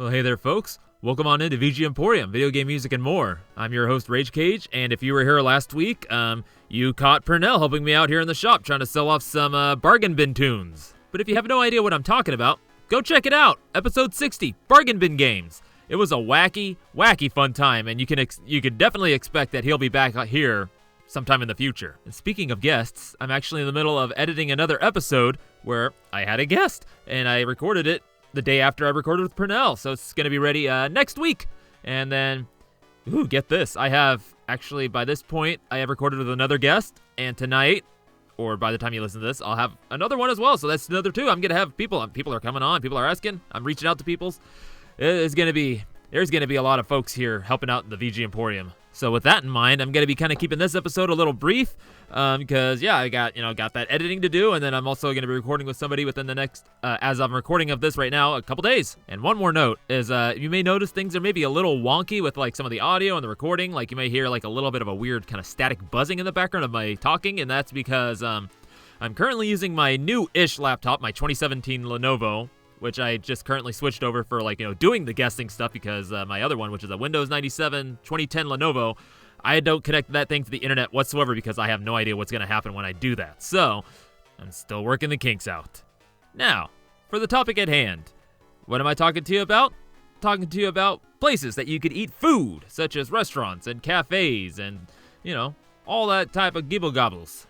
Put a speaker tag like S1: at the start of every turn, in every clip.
S1: Well, hey there, folks. Welcome on into VGMporium, video game music and more. I'm your host, Rage Cage, and if you were here last week, you caught Purnell helping me out here in the shop trying to sell off some bargain bin tunes. But if you have no idea what I'm talking about, go check it out. Episode 60, Bargain Bin Games. It was a wacky fun time, and you can definitely expect that he'll be back here sometime in the future. And speaking of guests, I'm actually in the middle of editing another episode where I had a guest, and I recorded it the day after I recorded with Purnell, so it's going to be ready next week. And then, get this, I have, actually, by this point, I have recorded with another guest, and tonight, or by the time you listen to this, I'll have another one as well, so that's another two. I'm going to have people are coming on, people are asking, I'm reaching out to people. There's going to be a lot of folks here helping out in the VGMporium. So with that in mind, I'm going to be kind of keeping this episode a little brief, because I got that editing to do, and then I'm also going to be recording with somebody within the next, as I'm recording of this right now, a couple days. And one more note is, you may notice things are maybe a little wonky with like some of the audio and the recording. Like you may hear like a little bit of a weird kind of static buzzing in the background of my talking, and that's because I'm currently using my new-ish laptop, my 2017 Lenovo, which I just currently switched over for doing the guesting stuff, because my other one, which is a Windows 97 2010 Lenovo, I don't connect that thing to the internet whatsoever because I have no idea what's going to happen when I do that. So, I'm still working the kinks out. Now, for the topic at hand. What am I talking to you about? Talking to you about places that you could eat food, such as restaurants and cafes and, all that type of gibble gobbles.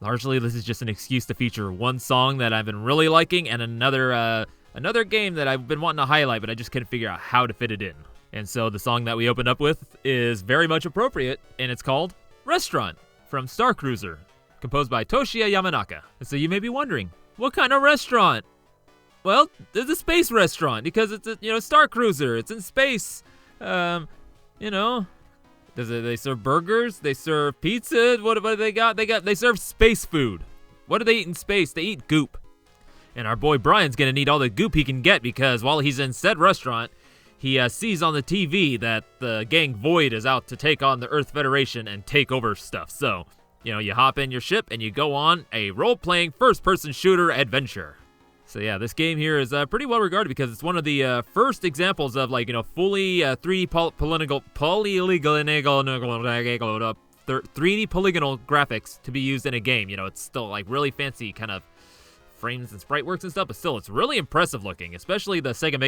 S1: Largely, this is just an excuse to feature one song that I've been really liking and another game that I've been wanting to highlight, but I just couldn't figure out how to fit it in. And so the song that we opened up with is very much appropriate, and it's called Restaurant from Star Cruiser, composed by Toshiya Yamanaka. And so you may be wondering, what kind of restaurant? Well, it's a space restaurant, because it's a, Star Cruiser, it's in space. They serve burgers, they serve pizza, what do they got? They serve space food. What do they eat in space? They eat goop. And our boy Brian's gonna need all the goop he can get, because while he's in said restaurant, he sees on the TV that the gang Void is out to take on the Earth Federation and take over stuff. So, you hop in your ship and you go on a role-playing first-person shooter adventure. So yeah, this game here is pretty well regarded because it's one of the first examples of fully 3D polygonal graphics to be used in a game. It's still like really fancy kind of frames and sprite works and stuff, but still, it's really impressive looking, especially the Sega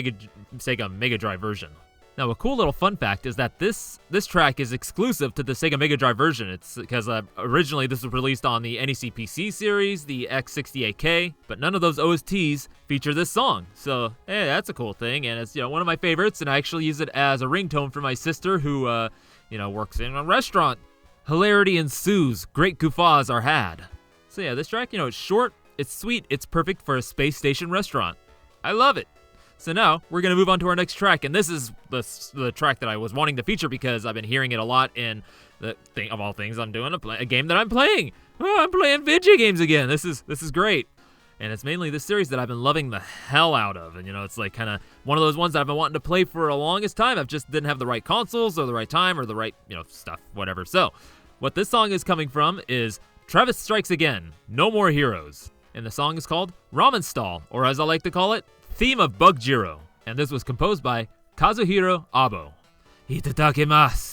S1: Mega Drive version. Now, a cool little fun fact is that this track is exclusive to the Sega Mega Drive version. It's because originally this was released on the NEC PC series, the X68K, but none of those OSTs feature this song. So, hey, that's a cool thing, and it's one of my favorites, and I actually use it as a ringtone for my sister who works in a restaurant. Hilarity ensues, great guffaws are had. So yeah, this track, it's short, it's sweet, it's perfect for a space station restaurant. I love it. So now, we're going to move on to our next track, and this is the track that I was wanting to feature because I've been hearing it a lot in the thing of all things. I'm doing a game that I'm playing. Oh, I'm playing video games again. This is great. And it's mainly this series that I've been loving the hell out of. And, it's like kind of one of those ones that I've been wanting to play for the longest time. I've just didn't have the right consoles or the right time or the right, stuff, whatever. So, what this song is coming from is Travis Strikes Again, No More Heroes. And the song is called Ramen Stall, or as I like to call it, Theme of Bugjirou. And this was composed by Kazuhiro Abo. Itadakimasu.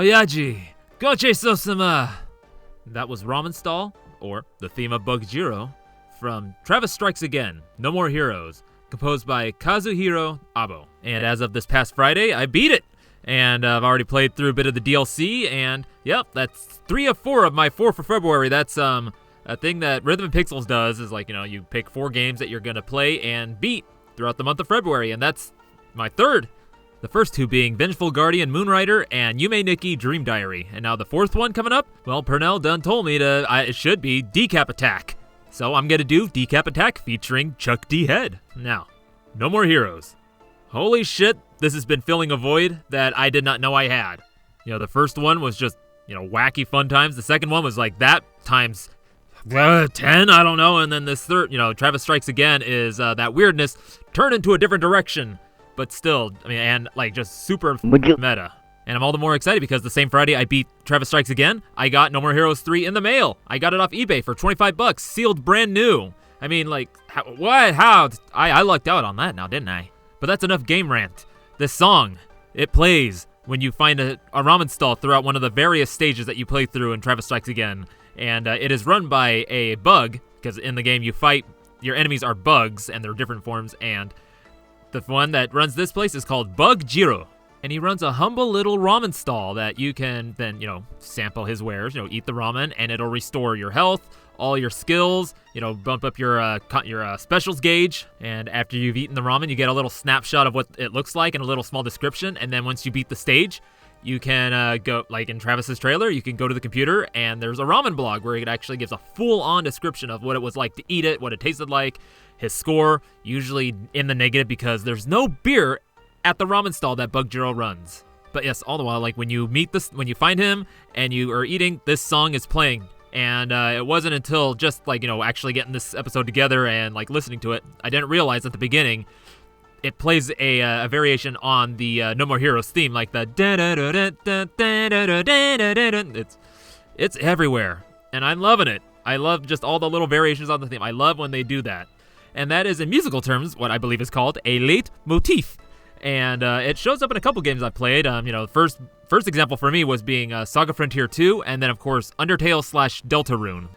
S1: Oyaji, goche sosama. That was Ramen Stall, or the theme of Bugjirou, from Travis Strikes Again, No More Heroes, composed by Kazuhiro Abo. And as of this past Friday, I beat it! And I've already played through a bit of the DLC, and yep, that's 3 of 4 of my 4 for February. That's a thing that Rhythm and Pixels does, is like, you pick 4 games that you're gonna play and beat throughout the month of February, and that's my 3rd. The first 2 being Vengeful Guardian Moonrider and Yume Nikki Dream Diary. And now the 4th one coming up, well, Purnell done told me it should be Decap Attack. So I'm gonna do Decap Attack featuring Chuck D. Head. Now, No More Heroes. Holy shit, this has been filling a void that I did not know I had. The first one was just, wacky fun times. The second one was like that times 10, I don't know. And then this third, Travis Strikes Again is that weirdness turned into a different direction. But still, and like just super meta. And I'm all the more excited because the same Friday I beat Travis Strikes Again, I got No More Heroes 3 in the mail. I got it off eBay for $25, sealed brand new. How? I lucked out on that now, didn't I? But that's enough game rant. This song, it plays when you find a ramen stall throughout one of the various stages that you play through in Travis Strikes Again. And it is run by a bug, because in the game you fight, your enemies are bugs, and they're different forms, and the one that runs this place is called Bugjirou, and he runs a humble little ramen stall that you can then, sample his wares, eat the ramen, and it'll restore your health, all your skills, bump up your specials gauge, and after you've eaten the ramen, you get a little snapshot of what it looks like and a little small description, and then once you beat the stage, you can go, like in Travis's trailer, you can go to the computer, and there's a ramen blog where it actually gives a full-on description of what it was like to eat it, what it tasted like, his score, usually in the negative because there's no beer at the ramen stall that Bugjirou runs. But yes, all the while, like when you find him and you are eating, this song is playing. And it wasn't until just like, actually getting this episode together and like listening to it, I didn't realize at the beginning, it plays a variation on the No More Heroes theme, like the it's everywhere. And I'm loving it. I love just all the little variations on the theme. I love when they do that. And that is, in musical terms, what I believe is called a leitmotif. And it shows up in a couple games I've played. The first example for me was being Saga Frontier 2, and then, of course, Undertale / Deltarune.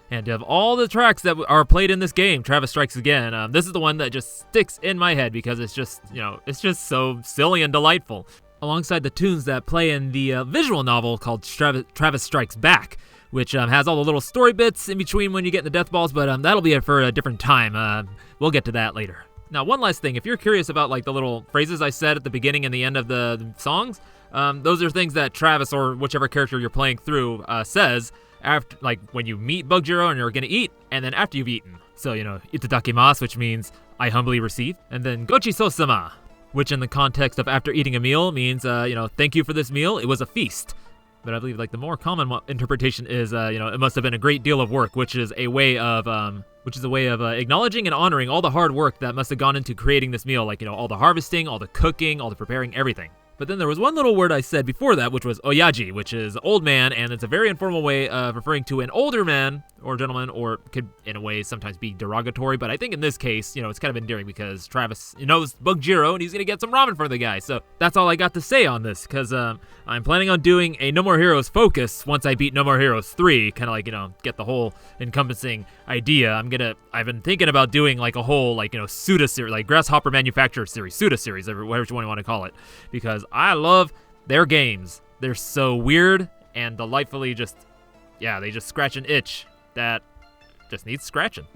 S1: And of all the tracks that are played in this game, Travis Strikes Again, this is the one that just sticks in my head because it's just, it's just so silly and delightful. Alongside the tunes that play in the visual novel called Travis Strikes Back, which has all the little story bits in between when you get in the death balls, but that'll be for a different time. We'll get to that later. Now, one last thing, if you're curious about like the little phrases I said at the beginning and the end of the songs, those are things that Travis or whichever character you're playing through says after, like when you meet Bugjirou and you're gonna eat, and then after you've eaten. So, itadakimasu, which means I humbly receive, and then gochi-so-sama, which in the context of after eating a meal means, thank you for this meal, it was a feast. But I believe like the more common interpretation is, it must have been a great deal of work, which is a way of acknowledging and honoring all the hard work that must have gone into creating this meal, like, all the harvesting, all the cooking, all the preparing, everything. But then there was one little word I said before that, which was oyaji, which is old man, and it's a very informal way of referring to an older man or gentleman, or could, in a way, sometimes be derogatory. But I think in this case, it's kind of endearing because Travis knows Bugjirou, and he's going to get some ramen for the guy. So that's all I got to say on this, because I'm planning on doing a No More Heroes focus once I beat No More Heroes 3, kind of like, get the whole encompassing idea. I've been thinking about doing like a whole, Suda series, like Grasshopper Manufacturer series, Suda series, whatever you want to call it, because I love their games. They're so weird and delightfully they just scratch an itch that just needs scratching.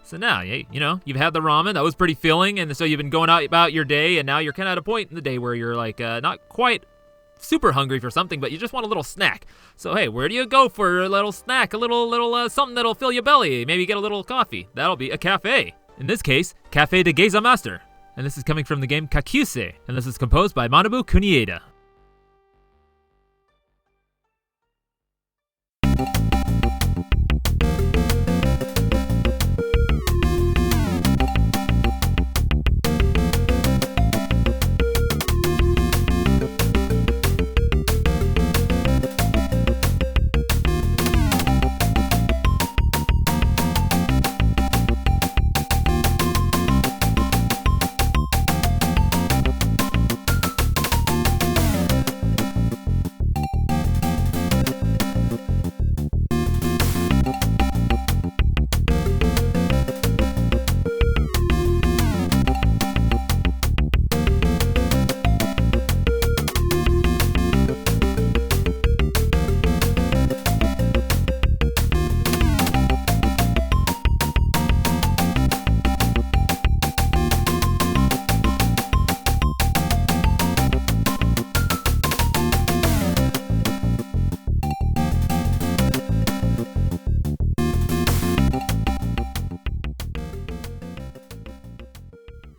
S1: So now, you've had the ramen, that was pretty filling, and so you've been going out about your day, and now you're kind of at a point in the day where you're like not quite super hungry for something, but you just want a little snack. So hey, where do you go for a little snack, a little something that'll fill your belly? Maybe get a little coffee. That'll be a cafe. In this case, Cafe Dageza Master. And this is coming from the game Kokyuusei, and this is composed by Manabu Kunieda.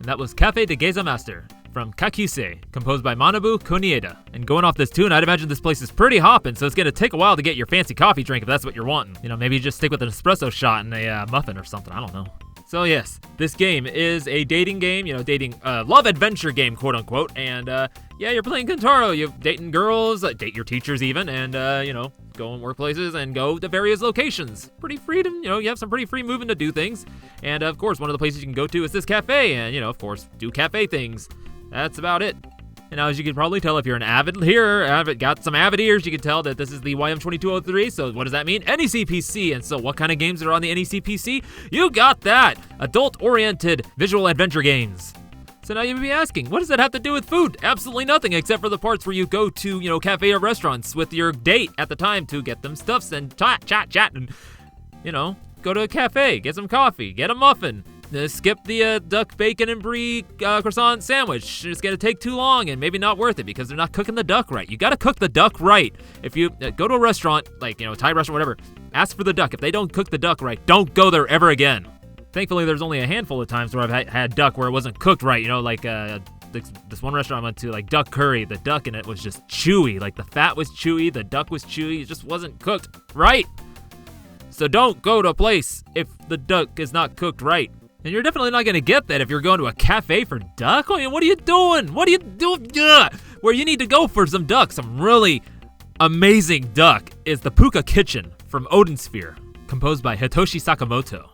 S1: That was Cafe Dageza Master from Kokyuusei, composed by Manabu, Kunieda. And going off this tune, I'd imagine this place is pretty hopping, so it's gonna take a while to get your fancy coffee drink if that's what you're wanting. You know, maybe just stick with an espresso shot and a muffin or something, I don't know. So yes, this game is a dating game, you know, love adventure game, quote unquote. And yeah, you're playing Kentaro, you're dating girls, date your teachers even, and you know, go in workplaces and go to various locations. Pretty freedom, you know, you have some pretty free movement to do things. And of course, one of the places you can go to is this cafe, and you know, of course, do cafe things. That's about it. And now, as you can probably tell, if you're an got some avid ears, you can tell that this is the YM2203. So what does that mean? NEC PC. And so what kind of games are on the NEC PC? You got that! Adult-oriented visual adventure games. So now you may be asking, what does that have to do with food? Absolutely nothing, except for the parts where you go to, you know, cafe or restaurants with your date at the time to get them stuffs and chat, and, you know, go to a cafe, get some coffee, get a muffin. Skip the duck, bacon, and brie croissant sandwich. It's gonna take too long and maybe not worth it because they're not cooking the duck right. You gotta cook the duck right. If you go to a restaurant, like, you know, Thai restaurant, whatever, ask for the duck. If they don't cook the duck right, don't go there ever again. Thankfully, there's only a handful of times where I've had duck where it wasn't cooked right. You know, like this one restaurant I went to, like duck curry. The duck in it was just chewy. Like the fat was chewy, the duck was chewy. It just wasn't cooked right. So don't go to a place if the duck is not cooked right. And you're definitely not going to get that if you're going to a cafe for duck. I mean, what are you doing? What are you doing? Ugh. Where you need to go for some duck, some really amazing duck, is the Pooka Kitchen from Odin Sphere, composed by Hitoshi Sakimoto.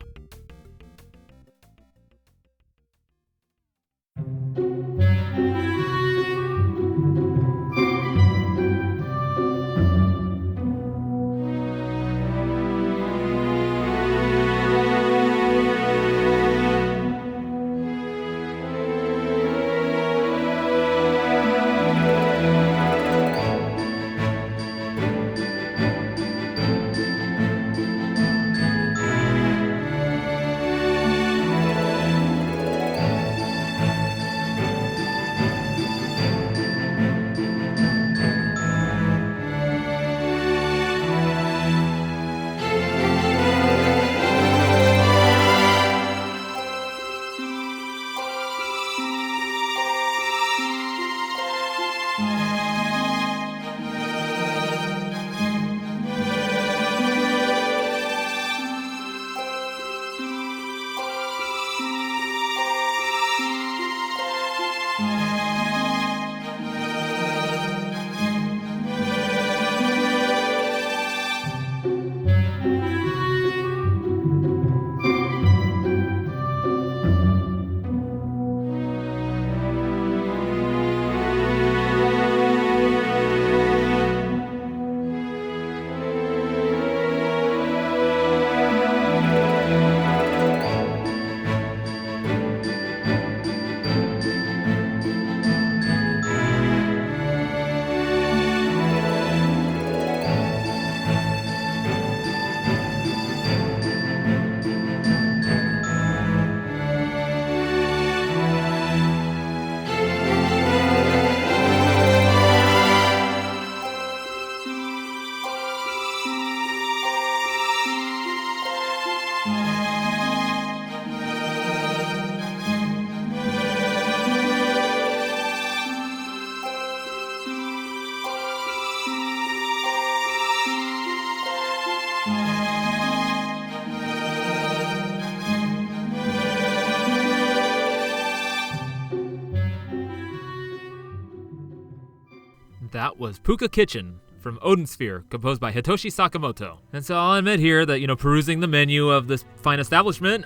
S1: That was Pooka Kitchen from Odin Sphere, composed by Hitoshi Sakimoto. And so I'll admit here that, you know, perusing the menu of this fine establishment,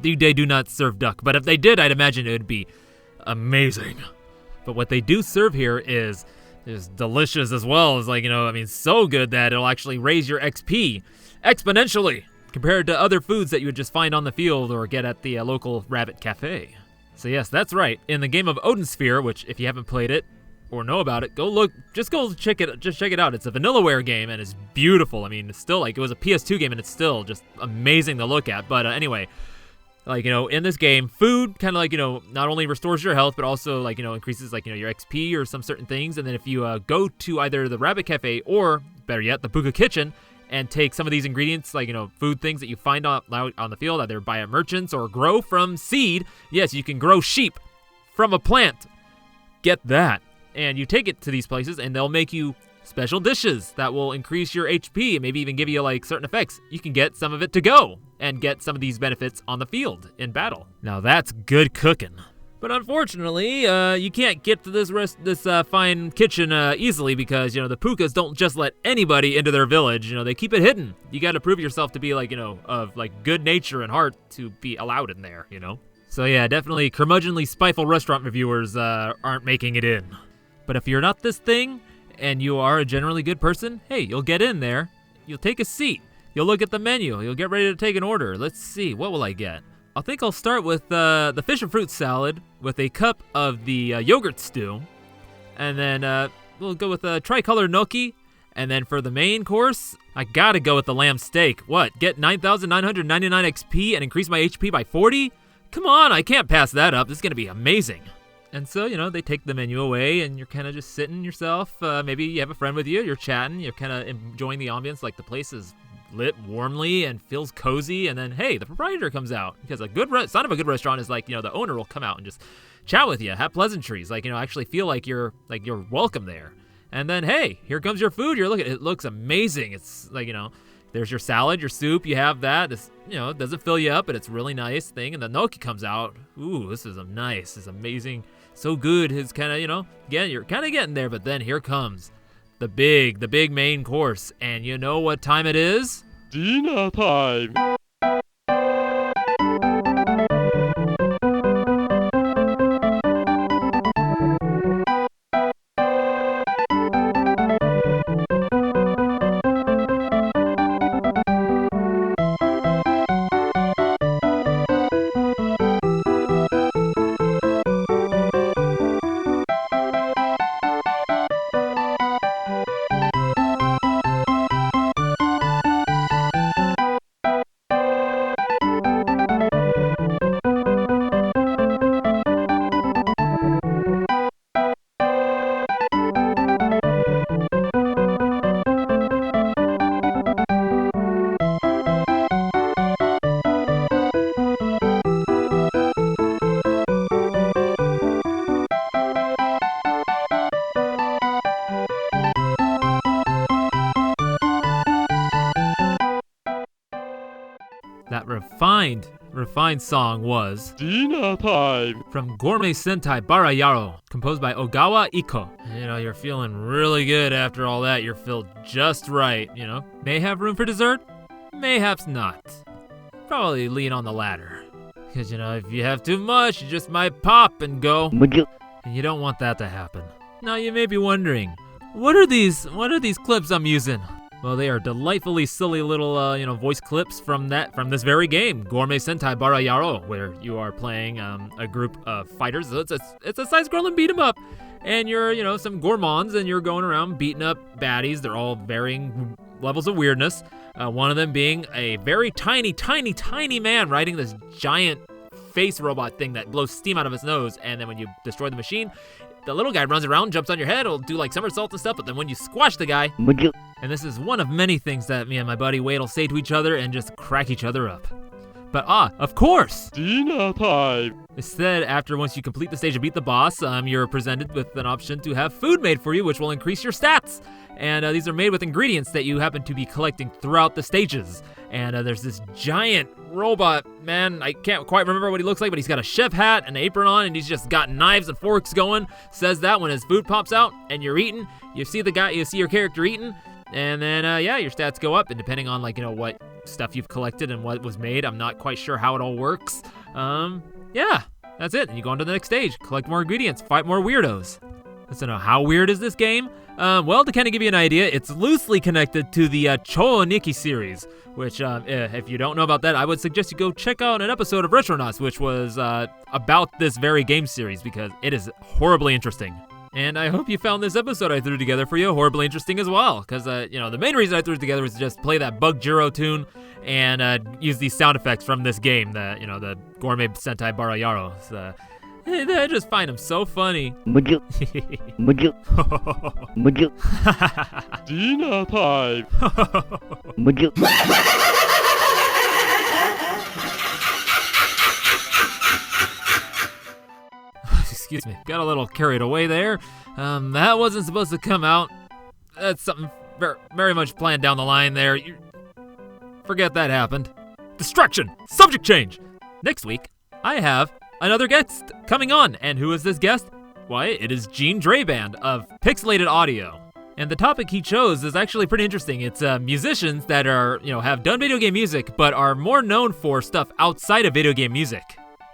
S1: they do not serve duck. But if they did, I'd imagine it would be amazing. But what they do serve here is delicious as well. It's like, you know, I mean, so good that it'll actually raise your XP exponentially compared to other foods that you would just find on the field or get at the local rabbit cafe. So yes, that's right. In the game of Odin Sphere, which if you haven't played it, or know about it, go check it out. It's a Vanillaware game and it's beautiful. I mean, it's still like, it was a PS2 game and it's still just amazing to look at. But anyway, like, you know, in this game, food kind of like, you know, not only restores your health, but also like, you know, increases like, you know, your XP or some certain things. And then if you go to either the Rabbit Cafe or better yet, the Pooka Kitchen, and take some of these ingredients, like, food things that you find out on the field, either by merchants or grow from seed. Yes, you can grow sheep from a plant. Get that. And you take it to these places, and they'll make you special dishes that will increase your HP and maybe even give you, like, certain effects. You can get some of it to go and get some of these benefits on the field in battle. Now that's good cooking. But unfortunately, you can't get to this fine kitchen easily because, the Pookas don't just let anybody into their village. They keep it hidden. You got to prove yourself to be, like, of, like, good nature and heart to be allowed in there, So yeah, definitely curmudgeonly, spiteful restaurant reviewers aren't making it in. But if you're not this thing, and you are a generally good person, hey, you'll get in there. You'll take a seat. You'll look at the menu. You'll get ready to take an order. Let's see, what will I get? I think I'll start with the fish and fruit salad with a cup of the yogurt stew. And then we'll go with a tricolor gnocchi. And then for the main course, I gotta go with the lamb steak. What, get 9,999 XP and increase my HP by 40? Come on, I can't pass that up. This is gonna be amazing. And so, they take the menu away, and you're kind of just sitting yourself. Maybe you have a friend with you, you're chatting, you're kind of enjoying the ambience, like the place is lit warmly and feels cozy. And then, hey, the proprietor comes out, because a good sign of a good restaurant is like, the owner will come out and just chat with you, have pleasantries, like, actually feel like you're welcome there. And then, hey, here comes your food. You're looking, it looks amazing. It's like, there's your salad, your soup, you have that. This, it doesn't fill you up, but it's a really nice thing. And the gnocchi comes out. Ooh, this is nice, this is amazing. So good. It's kind of, again, you're kind of getting there, but then here comes the big main course. And you know what time it is?
S2: Dinner time.
S1: That refined song was
S2: Dinner time.
S1: from Gourmet Sentai Bara Yarou, composed by Ogawa Ikko. You're feeling really good after all that. You're filled just right, May have room for dessert, mayhaps not. Probably lean on the latter. Because, if you have too much, you just might pop and go. And you don't want that to happen. Now you may be wondering, what are these clips I'm using? Well, they are delightfully silly little, voice clips from this very game, Gourmet Sentai Bara Yarou, where you are playing a group of fighters. So it's a side-scrolling beat 'em up, and you're, some gourmands, and you're going around beating up baddies. They're all varying levels of weirdness. One of them being a very tiny man riding this giant face robot thing that blows steam out of his nose, and then when you destroy the machine, the little guy runs around, jumps on your head, will do like somersaults and stuff, but then when you squash the guy, and this is one of many things that me and my buddy Wade will say to each other and just crack each other up. But of course!
S2: Dinner time.
S1: Instead, once you complete the stage and beat the boss, you're presented with an option to have food made for you, which will increase your stats. And these are made with ingredients that you happen to be collecting throughout the stages. And there's this giant robot, man, I can't quite remember what he looks like, but he's got a chef hat and an apron on, and he's just got knives and forks going. Says that when his food pops out and you're eating, you see your character eating, and then, your stats go up, and depending on, what stuff you've collected and what was made, I'm not quite sure how it all works. That's it. And you go on to the next stage, collect more ingredients, fight more weirdos. So now, how weird is this game? Well, to kind of give you an idea, it's loosely connected to the Chooniki series, which, if you don't know about that, I would suggest you go check out an episode of Retronauts, which was about this very game series, because it is horribly interesting. And I hope you found this episode I threw together for you horribly interesting as well, because, the main reason I threw it together was to just play that Bugjirou tune and use these sound effects from this game, the Gourmet Sentai Bara Yarou. I just find them so funny.
S2: Dinner time.
S1: Excuse me, got a little carried away there. That wasn't supposed to come out. That's something very much planned down the line there. Forget that happened. Distraction! Subject change! Next week, I have another guest coming on. And who is this guest? Why, it is Gene Draband of Pixelated Audio. And the topic he chose is actually pretty interesting. It's musicians that are, have done video game music, but are more known for stuff outside of video game music.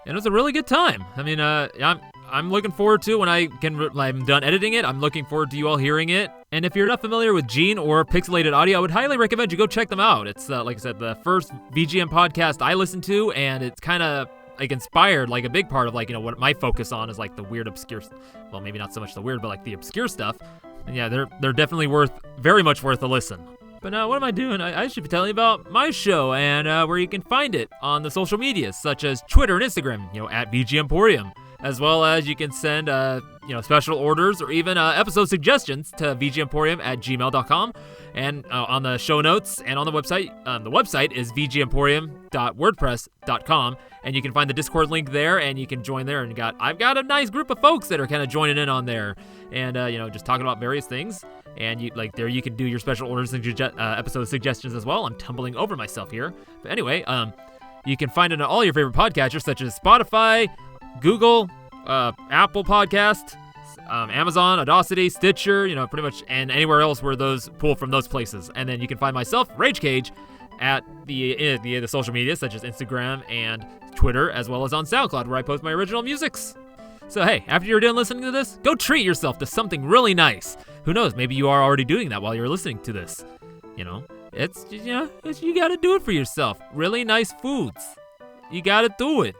S1: And it was a really good time. I mean, I'm looking forward to when I'm done editing it. I'm looking forward to you all hearing it. And if you're not familiar with Gene or Pixelated Audio, I would highly recommend you go check them out. It's, like I said, the first VGM podcast I listened to, and it's kind of inspired, a big part of what my focus on is the weird, obscure, well, maybe not so much the weird, but the obscure stuff. And yeah, they're definitely very much worth a listen. But what am I doing? I should be telling you about my show and where you can find it on the social medias, such as Twitter and Instagram, at VGMporium. As well as you can send, special orders or even episode suggestions to VGMporium@gmail.com. And on the show notes and on the website is VGMporium.wordpress.com. And you can find the Discord link there, and you can join there. And I've got a nice group of folks that are kind of joining in on there, and just talking about various things. And there you can do your special orders and episode suggestions as well. I'm tumbling over myself here, but anyway, you can find it on all your favorite podcatchers such as Spotify, Google, Apple Podcast, Amazon, Audacity, Stitcher, pretty much, and anywhere else where those pull from those places. And then you can find myself, Rage Cage, at the social media such as Instagram and Twitter, as well as on SoundCloud where I post my original musics. So hey, after you're done listening to this, go treat yourself to something really nice. Who knows, maybe you are already doing that while you're listening to this. You gotta do it for yourself. Really nice foods. You gotta do it.